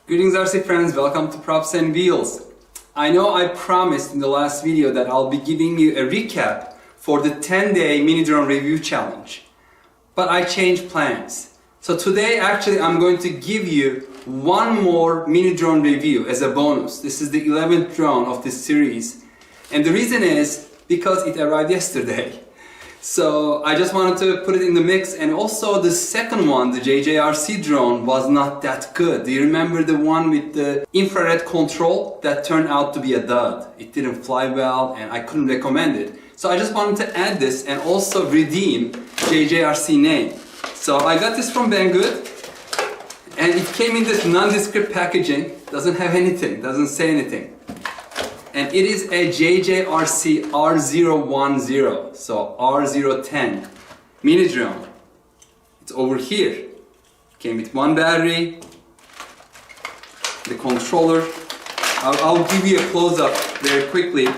Greetings RC friends, welcome to Props and Wheels. I know I promised in the last video that I'll be giving you a recap for the 10-day mini drone review challenge. But I changed plans. So today actually I'm going to give you one more mini drone review as a bonus. This is the 11th drone of this series. And the reason is because it arrived yesterday. So I just wanted to put it in the mix, and also the second one, the JJRC drone, was not that good. Do you remember the one with the infrared control that turned out to be a dud? It didn't fly well and I couldn't recommend it. So I just wanted to add this and also redeem JJRC name. So I got this from Banggod and it came in this nondescript packaging. Doesn't have anything, doesn't say anything. And it is a JJRC R010, so R010 mini drone. It's over here. Came with one battery, the controller. I'll give you a close-up very quickly,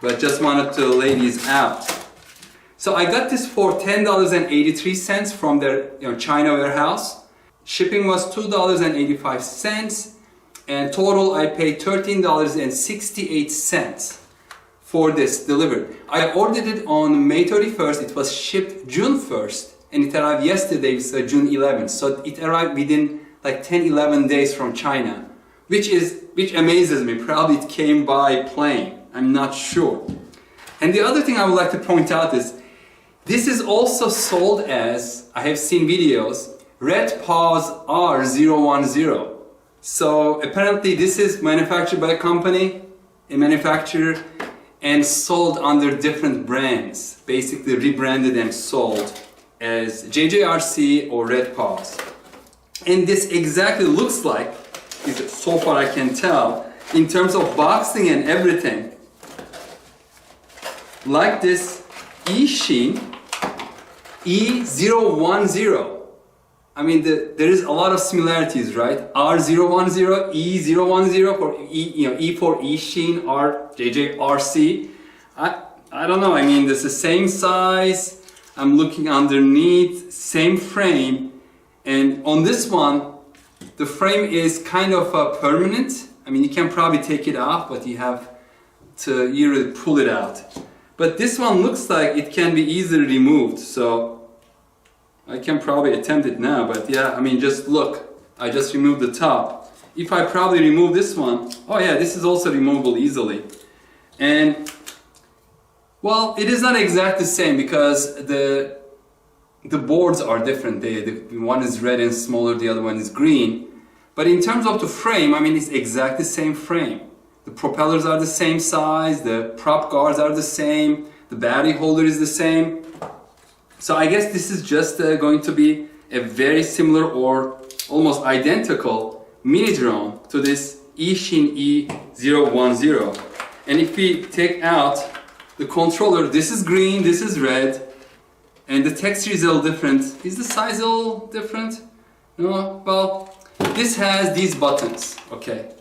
but just wanted to lay these out. So I got this for $10.83 from their China warehouse. Shipping was $2.85. And total I paid $13.68 for this delivered. I ordered it on May 31st, it was shipped June 1st, and it arrived yesterday, so June 11th. So it arrived within like 10-11 days from China, which amazes me. Probably it came by plane, I'm not sure. And the other thing I would like to point out is, this is also sold as, I have seen videos, Redpawz R010. So apparently this is manufactured by a company, a manufacturer, and sold under different brands. Basically rebranded and sold as JJRC or Redpawz. And this exactly looks like, so far I can tell, in terms of boxing and everything, like this E-Sheen E010. I mean, there is a lot of similarities, right? R010, E010 for E for E-Sheen, R JJRC. I don't know. I mean, it's the same size. I'm looking underneath, same frame, and on this one, the frame is kind of permanent. I mean, you can probably take it off, but you have to really pull it out. But this one looks like it can be easily removed, so I can probably attempt it now, but yeah, I mean, just look. I just removed the top. If I probably remove this one, oh yeah, this is also removable easily. And, well, it is not exactly the same because the boards are different. The one is red and smaller, the other one is green. But in terms of the frame, I mean, it's exactly the same frame. The propellers are the same size, the prop guards are the same, the battery holder is the same. So I guess this is just going to be a very similar or almost identical mini drone to this E-Sheen E010. And if we take out the controller, this is green, this is red, and the texture is a little different. Is the size a little different? No? Well, this has these buttons, okay?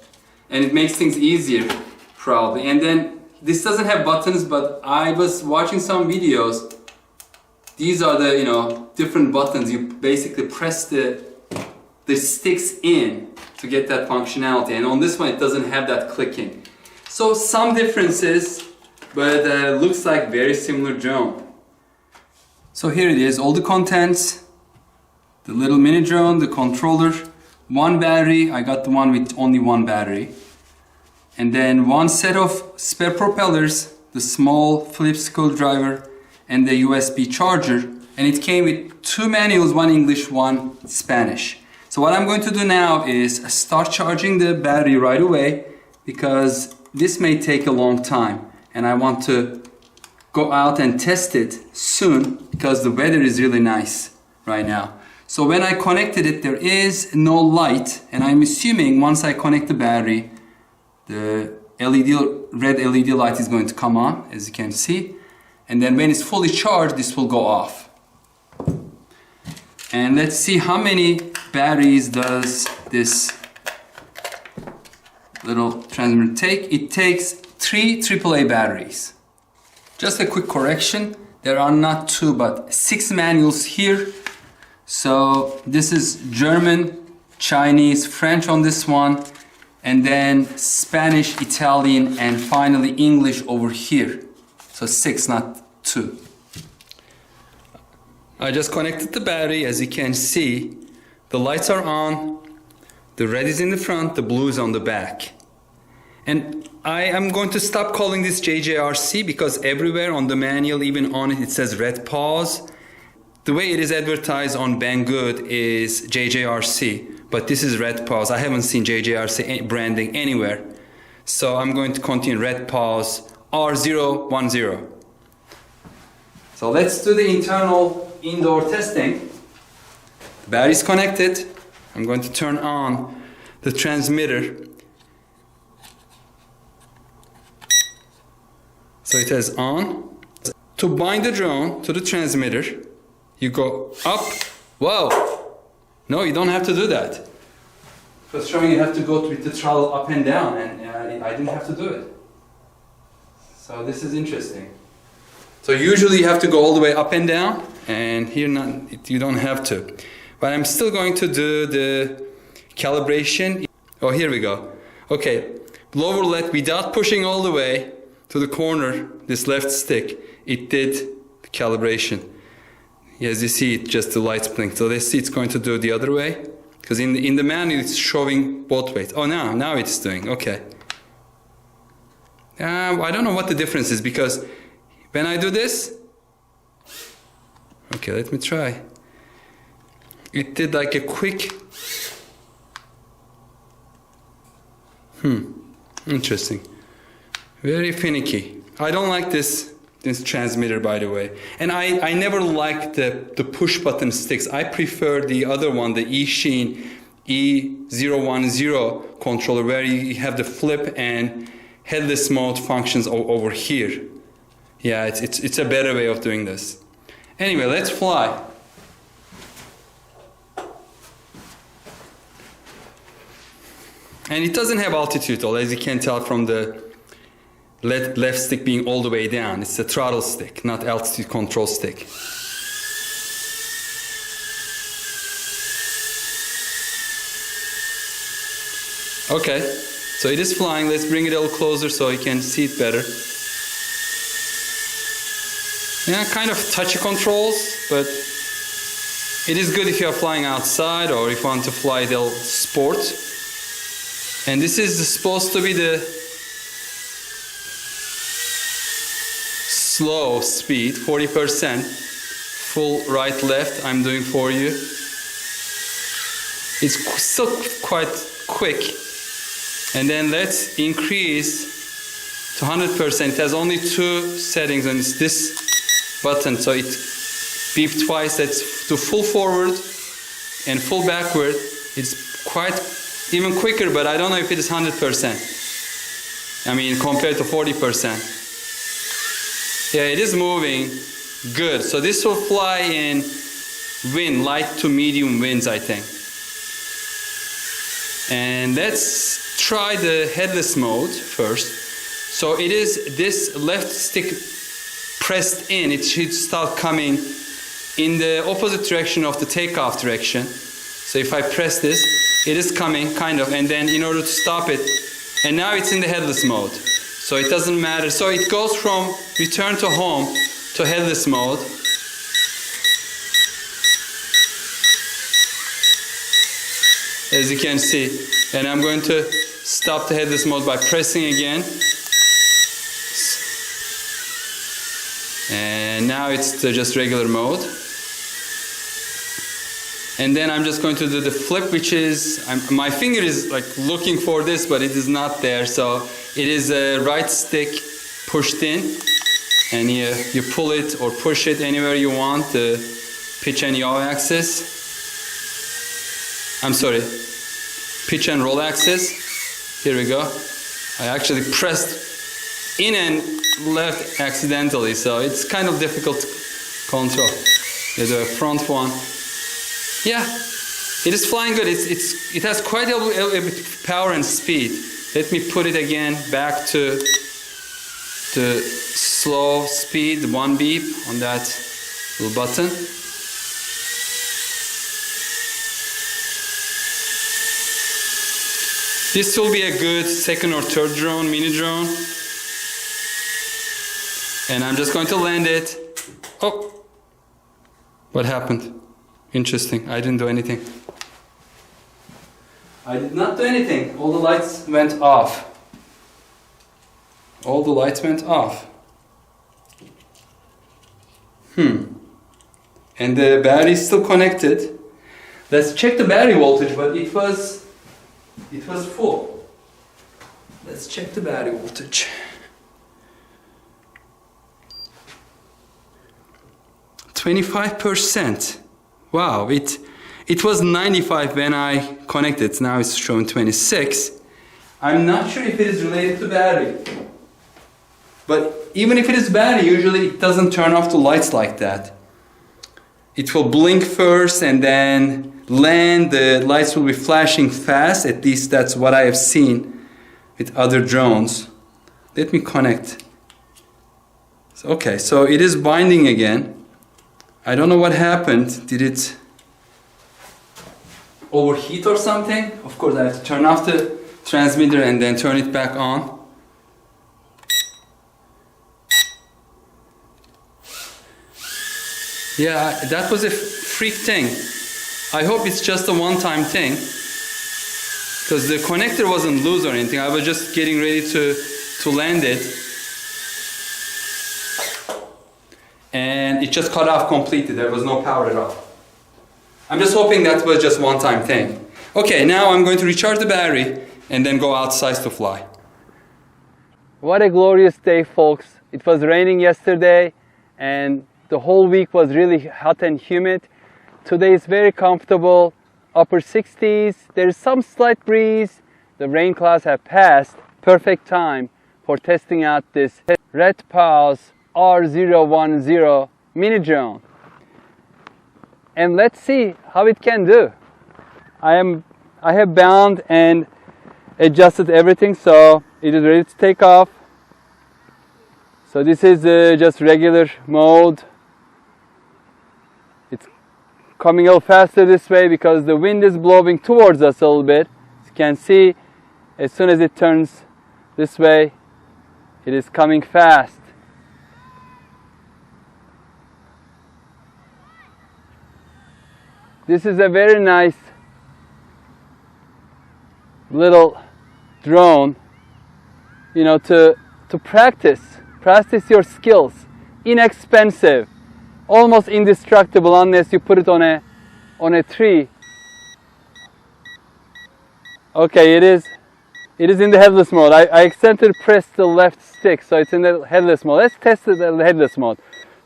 And it makes things easier, probably. And then this doesn't have buttons, but I was watching some videos. These are the, different buttons. You basically press the sticks in to get that functionality. And on this one, it doesn't have that clicking. So some differences, but looks like very similar drone. So here it is, all the contents. The little mini drone, the controller, one battery. I got the one with only one battery. And then one set of spare propellers, the small Phillips screwdriver, and the USB charger, and it came with two manuals, one English, one Spanish. So what I'm going to do now is start charging the battery right away, because this may take a long time and I want to go out and test it soon because the weather is really nice right now. So when I connected it, there is no light, and I'm assuming once I connect the battery, the red LED light is going to come on, as you can see. And then when it's fully charged, this will go off. And let's see how many batteries does this little transmitter take. It takes 3 AAA batteries. Just a quick correction. There are not 2 but 6 manuals here. So this is German Chinese, French on this one, and then Spanish, Italian, and finally English over here. So 6, not 2. I just connected the battery. As you can see, the lights are on, the red is in the front, the blue is on the back. And I am going to stop calling this JJRC because everywhere on the manual, even on it, it says Redpawz. The way it is advertised on Banggod is JJRC, but this is Redpawz. I haven't seen JJRC branding anywhere. So I'm going to continue Redpawz R010. So let's do the internal indoor testing. The battery is connected. I'm going to turn on the transmitter. So it says on. To bind the drone to the transmitter, you go up. Whoa! No, you don't have to do that. It was showing you have to go with the throttle up and down, and I didn't have to do it. So this is interesting. So usually you have to go all the way up and down, and here you don't have to. But I'm still going to do the calibration. Oh, here we go. Okay, lower left without pushing all the way to the corner, this left stick, it did the calibration. As you see, it just the lights blink. So let's see, it's going to do the other way. Because in the manual, it's showing both ways. Oh, now it's doing, okay. I don't know what the difference is, because when I do this, okay, let me try. It did like a quick, interesting. Very finicky. I don't like this transmitter, by the way. And I never liked the push button sticks. I prefer the other one, the eSheen E010 controller, where you have the flip and headless mode functions over here. Yeah, it's a better way of doing this. Anyway, let's fly. And it doesn't have altitude, as you can tell from the left stick being all the way down. It's a throttle stick, not altitude control stick. Okay, so it is flying. Let's bring it a little closer so you can see it better. Yeah, kind of touchy controls, but it is good if you are flying outside or if you want to fly the sport. And this is supposed to be the slow speed, 40%, full right left I'm doing for you. It's still quite quick. And then let's increase to 100%. It has only 2 settings, and it's this button, so it beeped twice. That's to full forward and full backward. It's quite even quicker, but I don't know if it is 100%. I mean, compared to 40%. Yeah, it is moving good. So this will fly in wind, light to medium winds, I think. And let's try the headless mode first. So it is this left stick pressed in. It should start coming in the opposite direction of the takeoff direction. So if I press this, it is coming, kind of, and then in order to stop it, and now it's in the headless mode. So it doesn't matter. So it goes from return to home to headless mode. As you can see. And I'm going to stop the headless mode by pressing again. And now it's just regular mode. And then I'm just going to do the flip, which is, my finger is like looking for this, but it is not there. So it is a right stick pushed in, and you pull it or push it anywhere you want, the pitch and yaw axis. I'm sorry, pitch and roll axis. Here we go. I actually pressed in and left accidentally, so it's kind of difficult to control. There's a front one. Yeah, it is flying good. It has quite a bit of power and speed. Let me put it again back to the slow speed, 1 beep on that little button. This will be a good second or third drone, mini drone. And I'm just going to land it. Oh, what happened? Interesting, I didn't do anything. I did not do anything. All the lights went off. All the lights went off. And the battery is still connected. Let's check the battery voltage, but it was full. Let's check the battery voltage. 25%. Wow, it was 95 when I connected. Now it's showing 26. I'm not sure if it is related to battery. But even if it is battery, usually it doesn't turn off the lights like that. It will blink first and then land. The lights will be flashing fast. At least that's what I have seen with other drones. Let me connect. Okay, so it is binding again. I don't know what happened. Did it overheat or something? Of course, I have to turn off the transmitter and then turn it back on. Yeah, that was a freak thing. I hope it's just a one-time thing, because the connector wasn't loose or anything. I was just getting ready to land it, and it just cut off completely. There was no power at all. I'm just hoping that was just one-time thing. Okay, now I'm going to recharge the battery and then go outside to fly. What a glorious day, folks. It was raining yesterday and the whole week was really hot and humid. Today is very comfortable, upper 60s. There's some slight breeze. The rain clouds have passed. Perfect time for testing out this Redpawz R010 mini drone. And let's see how it can do. I have bound and adjusted everything, so it is ready to take off. So this is just regular mode. It's coming a little faster this way because the wind is blowing towards us a little bit. As you can see, as soon as it turns this way, it is coming fast. This is a very nice little drone, you know, to practice your skills. Inexpensive, almost indestructible unless you put it on a tree. Okay, it is in the headless mode. I accidentally pressed the left stick, so it's in the headless mode. Let's test it in the headless mode.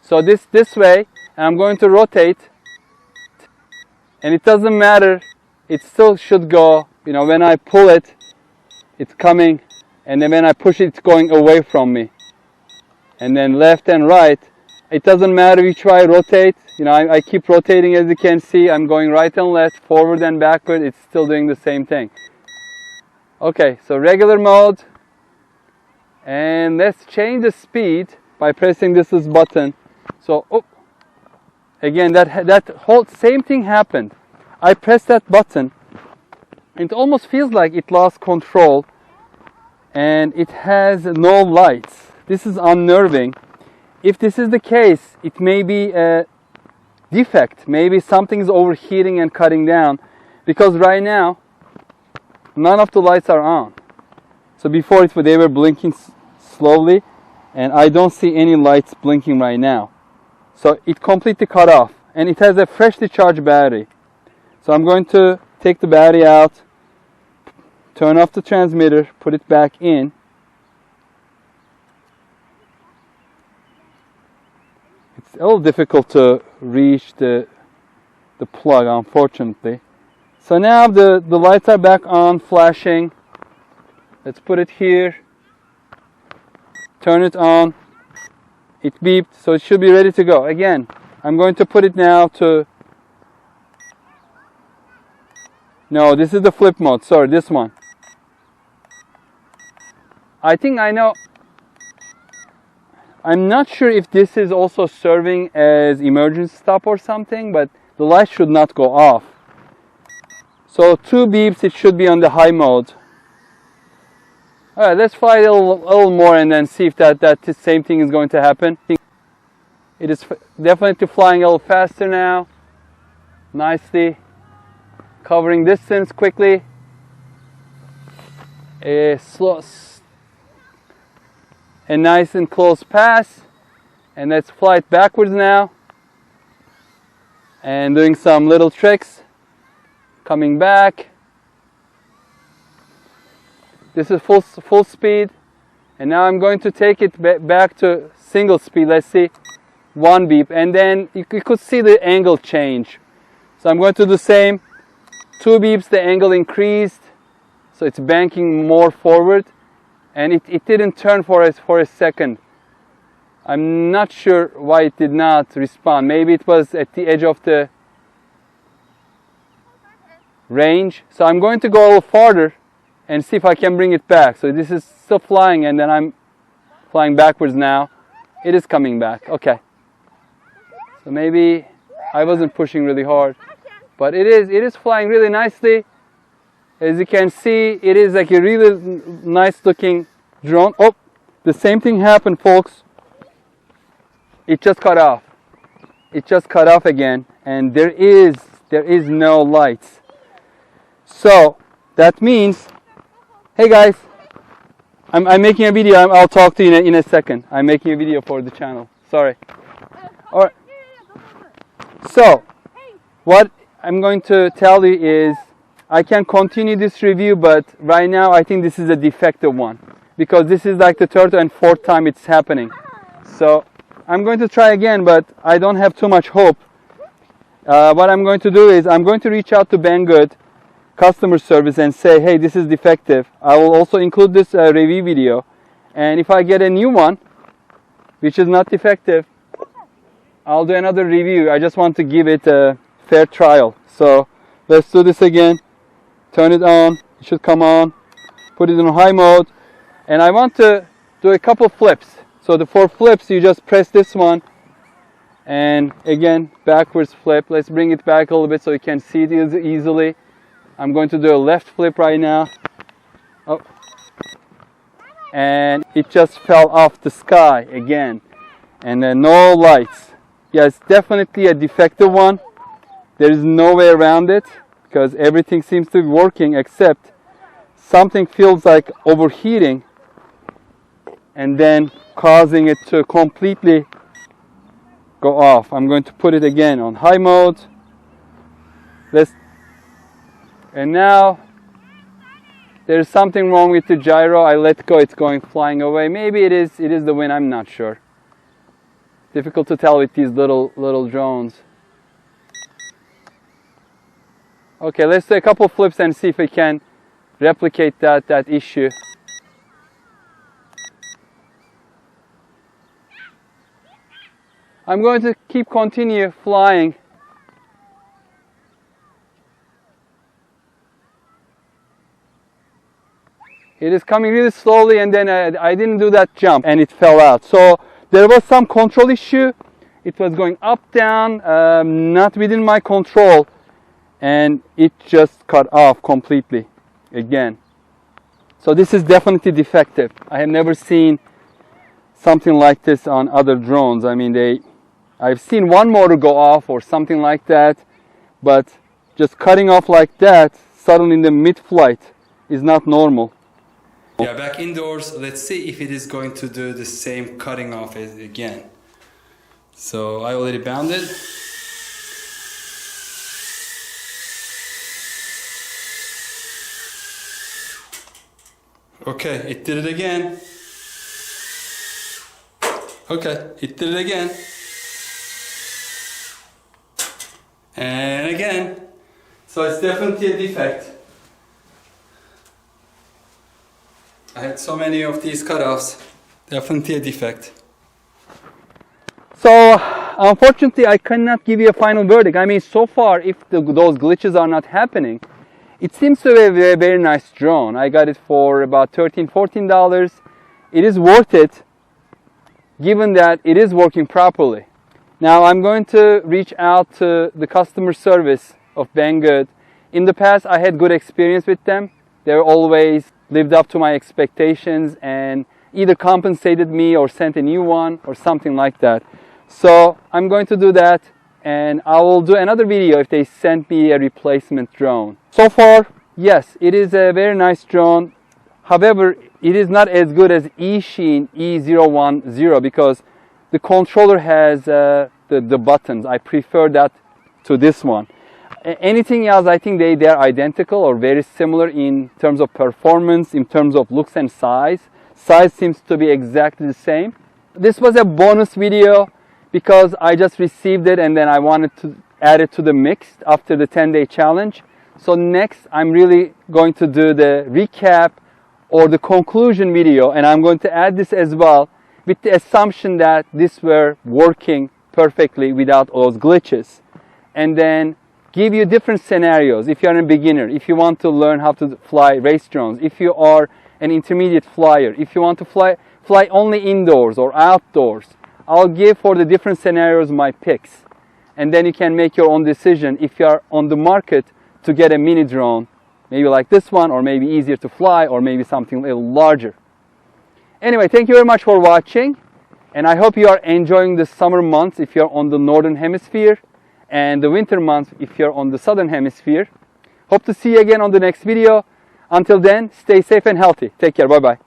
So this way, and I'm going to rotate, and it doesn't matter, it still should go. You know, when I pull it, it's coming, and then when I push it, it's going away from me. And then left and right, it doesn't matter which way I rotate. You know, I keep rotating, as you can see. I'm going right and left, forward and backward. It's still doing the same thing. Okay, so regular mode, and let's change the speed by pressing this button. So, oh, again, that whole same thing happened. I pressed that button. It almost feels like it lost control and it has no lights. This is unnerving. If this is the case, it may be a defect. Maybe something is overheating and cutting down, because right now none of the lights are on. So before they were blinking slowly, and I don't see any lights blinking right now. So it completely cut off, and it has a freshly charged battery. So I'm going to take the battery out, turn off the transmitter, put it back in. It's a little difficult to reach the plug, unfortunately. So now the lights are back on, flashing. Let's put it here. Turn it on. It beeped, so it should be ready to go. Again, I'm going to put it now to... No, this is the flip mode. Sorry, this one. I think I know. I'm not sure if this is also serving as emergency stop or something, but the light should not go off. So 2 beeps, it should be on the high mode. All right, let's fly it a little more and then see if that same thing is going to happen. It is definitely flying a little faster now. Nicely covering distance quickly. A nice and close pass. And let's fly it backwards now. And doing some little tricks. Coming back. This is full speed. And now I'm going to take it back to single speed. Let's see. 1 beep. And then you could see the angle change. So I'm going to do the same. 2 beeps, the angle increased. So it's banking more forward. And it didn't turn for a second. I'm not sure why it did not respond. Maybe it was at the edge of the range. So I'm going to go a little farther and see if I can bring it back. So this is still flying and then I'm flying backwards now. It is coming back. Okay. So maybe I wasn't pushing really hard. But it is flying really nicely. As you can see, it is like a really nice looking drone. Oh, the same thing happened, folks. It just cut off. It just cut off again, and there is no lights. So that means, hey guys, I'm making a video. I'll talk to you in a second. I'm making a video for the channel. Sorry. All right. So what I'm going to tell you is, I can continue this review, but right now I think this is a defective one because this is like the third and fourth time it's happening. So I'm going to try again, but I don't have too much hope. What I'm going to do is I'm going to reach out to Banggod customer service and say, hey, this is defective. I will also include this review video, and if I get a new one which is not defective, I'll do another review. I just want to give it a fair trial. So let's do this again. Turn it on. It should come on. Put it in high mode. And I want to do a couple flips. So the 4 flips, you just press this one. And again, backwards flip. Let's bring it back a little bit so you can see it easily. I'm going to do a left flip right now. Oh. And it just fell off the sky again. And then no lights. Yeah, it's definitely a defective one. There is no way around it because everything seems to be working except something feels like overheating and then causing it to completely go off. I'm going to put it again on high mode. And now there's something wrong with the gyro. I let go, it's going flying away. Maybe it is the wind, I'm not sure. Difficult to tell with these little drones. Okay, let's do a couple flips and see if we can replicate that issue. I'm going to continue flying. It is coming really slowly, and then I didn't do that jump and it fell out. So there was some control issue. It was going up, down, not within my control, and it just cut off completely again. So this is definitely defective. I have never seen something like this on other drones. I mean, I've seen one motor go off or something like that, but just cutting off like that suddenly in the mid-flight is not normal. Yeah, back indoors. Let's see if it is going to do the same cutting off again. So I already bounded. Okay, it did it again. Okay, it did it again. And again. So it's definitely a defect. I had so many of these cutoffs. Definitely a defect. So unfortunately I cannot give you a final verdict. I mean, so far, if those glitches are not happening, it seems to be a very nice drone. I got it for about $13–14. It is worth it, given that it is working properly. Now I'm going to reach out to the customer service of Banggod. In the past I had good experience with them. They always lived up to my expectations and either compensated me or sent a new one or something like that. So I'm going to do that, and I will do another video if they send me a replacement drone. So far, yes, it is a very nice drone. However, it is not as good as eSheen E010 because the controller has the buttons. I prefer that to this one. Anything else, I think they are identical or very similar in terms of performance, in terms of looks and size. Size seems to be exactly the same. This was a bonus video because I just received it and then I wanted to add it to the mix after the 10-day challenge. So next, I'm really going to do the recap or the conclusion video, and I'm going to add this as well with the assumption that this were working perfectly without those glitches. And then give you different scenarios. If you're a beginner, if you want to learn how to fly race drones, if you are an intermediate flyer, if you want to fly only indoors or outdoors, I'll give for the different scenarios my picks. And then you can make your own decision if you are on the market to get a mini drone, maybe like this one, or maybe easier to fly, or maybe something a little larger. Anyway, thank you very much for watching, and I hope you are enjoying the summer months if you're on the northern hemisphere, and the winter months if you're on the southern hemisphere. Hope to see you again on the next video. Until then, stay safe and healthy. Take care. Bye-bye.